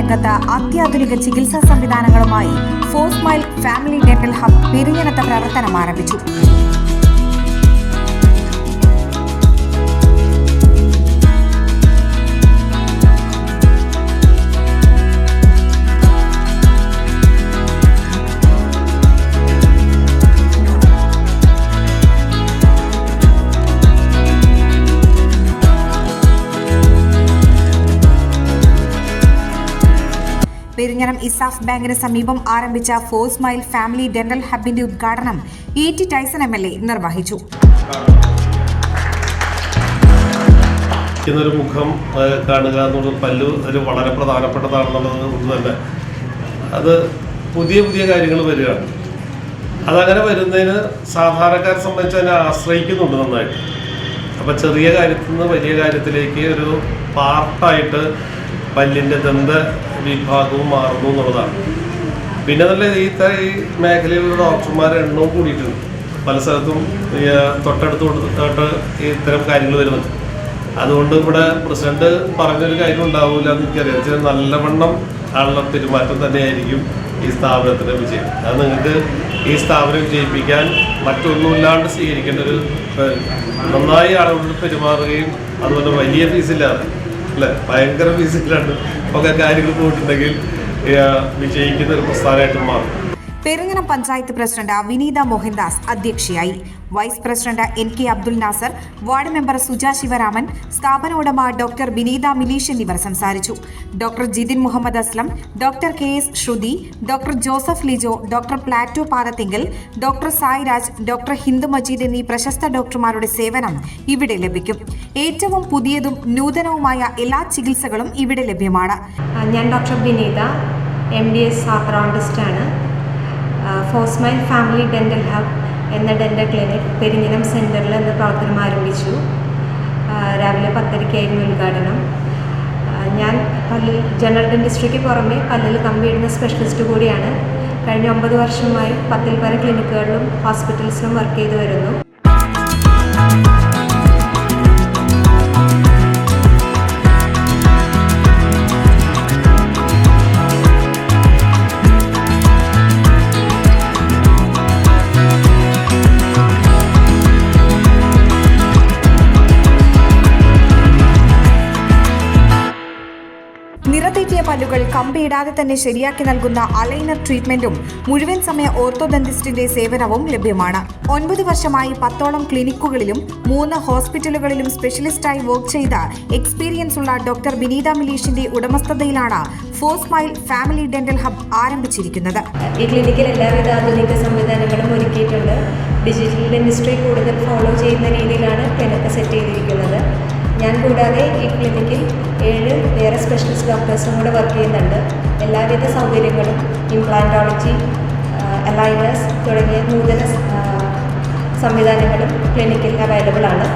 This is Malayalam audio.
രംഗത്ത് അത്യാധുനിക ചികിത്സാ സംവിധാനങ്ങളുമായി ഫോസ്മൈൽ ഫാമിലി ഡെന്റൽ ഹബ് പെരിഞ്ഞനത്ത് പ്രവർത്തനം ആരംഭിച്ചു. പെരിഞ്ഞനം ഇസാഫ് ബാങ്കിന് സമീപം ആരംഭിച്ച ഫോസ്മൈൽ ഫാമിലി ഡെന്റൽ ഹബിന്റെ ഉദ്ഘാടനം E.T. ടൈസൺ MLA നിർവഹിച്ചു. ഒരു മുഖം കാണുക എന്നുള്ളത് പല്ലു ഒരു വളരെ പ്രധാനപ്പെട്ടതാണെന്നുള്ളത് കൊണ്ട് തന്നെ അത് പുതിയ പുതിയ കാര്യങ്ങൾ വരികയാണ്. അതങ്ങനെ വരുന്നതിന് സാധാരണക്കാരെ സംബന്ധിച്ച് അതിനെ ആശ്രയിക്കുന്നുണ്ട് നന്നായിട്ട്. അപ്പോൾ ചെറിയ കാര്യത്തിൽ നിന്ന് വലിയ കാര്യത്തിലേക്ക് ഒരു പാർട്ടായിട്ട് പല്ലിൻ്റെ ദന്ത വിഭാഗവും മാറുന്നു എന്നുള്ളതാണ്. പിന്നെ നല്ല ഈ മേഖലയിലുള്ള ഡോക്ടർമാരുടെ എണ്ണവും കൂടിയിട്ടുണ്ട്. പല സ്ഥലത്തും തൊട്ടടുത്തോട്ട് ഇത്തരം കാര്യങ്ങൾ വരുന്നുണ്ട്. അതുകൊണ്ട് ഇവിടെ പ്രസിഡന്റ് പറഞ്ഞൊരു കാര്യം ഉണ്ടാവില്ല എന്ന് എനിക്കറിയാം. നല്ലവണ്ണം ആളുടെ പെരുമാറ്റം തന്നെയായിരിക്കും ഈ സ്ഥാപനത്തിൻ്റെ വിജയം. അത് നിങ്ങൾക്ക് ഈ സ്ഥാപനം വിജയിപ്പിക്കാൻ മറ്റൊന്നുമില്ലാണ്ട് സ്വീകരിക്കേണ്ട ഒരു നന്നായി ആളുകളോട് പെരുമാറുകയും അതുപോലെ വലിയ ഫീസില്ലാതെ അല്ലേ ഭയങ്കര ഫീസിലാണ് ഒക്കെ കാര്യങ്ങൾ പോയിട്ടുണ്ടെങ്കിൽ വിജയിക്കുന്ന ഒരു പ്രസ്ഥാനമായിട്ട് മാറും. പെരിഞ്ഞനം പഞ്ചായത്ത് പ്രസിഡന്റ് വിനീത മോഹൻദാസ് അധ്യക്ഷയായി. Vice president NK Abdul Nasar, ward member Suja Sivaraman, സ്ഥാപന ഉടമ ഡോക്ടർ വിനീത മിലീഷ് എന്നിവർ സംസാരിച്ചു. Doctor Jithin Muhammad Aslam, doctor KS Sruthi, doctor Joseph Lijo, doctor Plato Palathingal, doctor Sairaj, doctor Hindu Majeed എന്നീ പ്രശസ്ത ഡോക്ടർമാരുടെ സേവനം ഇവിടെ ലഭിക്കും. ഏറ്റവും പുതിയതും നൂതനവുമായ എല്ലാ ചികിത്സകളും ഇവിടെ ലഭ്യമാണ്. ഞാൻ ഡോക്ടർ വിനീത MDS ആർത്തോഡോണ്ടിസ്റ്റാണ്. ഫോസ്മൈൽ ഫാമിലി ഡെന്റൽ ഹബ് എന്ന ഡെന്റൽ ക്ലിനിക് പെരിഞ്ഞനം സെൻറ്ററിൽ ഇന്ന് പ്രവർത്തനം ആരംഭിച്ചു. രാവിലെ 10:30 ഉദ്ഘാടനം. ഞാൻ പല്ലിൽ ജനറൽ ഡെന്റിസ്ട്രിക്ക് പുറമെ പല്ലിൽ കമ്പിയിടുന്ന സ്പെഷ്യലിസ്റ്റ് കൂടിയാണ്. കഴിഞ്ഞ 9 വർഷമായി 10-ൽ പരം ക്ലിനിക്കുകളിലും ഹോസ്പിറ്റൽസിലും വർക്ക് ചെയ്തു വരുന്നു. നിറതെറ്റിയ പല്ലുകൾ കമ്പിയിടാതെ തന്നെ ശരിയാക്കി നൽകുന്ന അലൈനർ ട്രീറ്റ്മെന്റും മുഴുവൻ സമയ ഓർത്തോഡന്റിസ്റ്റിന്റെ സേവനവും ലഭ്യമാണ്. 9 വർഷമായി 10ഓളം ക്ലിനിക്കുകളിലും 3 ഹോസ്പിറ്റലുകളിലും സ്പെഷ്യലിസ്റ്റായി വർക്ക് ചെയ്ത എക്സ്പീരിയൻസ് ഉള്ള ഡോക്ടർ വിനീത മിലീഷിന്റെ ഉടമസ്ഥതയിലാണ് ഫോസ്മൈൽ ഫാമിലി ഡെന്റൽ ഹബ് ആരംഭിച്ചിരിക്കുന്നത്. ഈ ക്ലിനിക്കിൽ എല്ലാവിധ ആധുനിക സംവിധാനങ്ങളും ഒരുക്കിയിട്ടുണ്ട്. ഡിജിറ്റൽ ഡെന്റിസ്ട്രി കൂടുതൽ ഫോളോ ചെയ്യുന്ന രീതിയിലാണ് ക്ലിനിക്ക് സെറ്റ് ചെയ്തിരിക്കുന്നത്. ഞാൻ കൂടാതെ ഈ ക്ലിനിക്കിൽ 7 വേറെ സ്പെഷ്യലിസ്റ്റ് ഡോക്ടേഴ്സും കൂടെ വർക്ക് ചെയ്യുന്നുണ്ട്. എല്ലാവിധ സൗകര്യങ്ങളും ഇംപ്ലാന്റോളജി, അലൈനേഴ്സ് തുടങ്ങിയ നൂതന സംവിധാനങ്ങളും ക്ലിനിക്കിൽ അവൈലബിൾ ആണ്.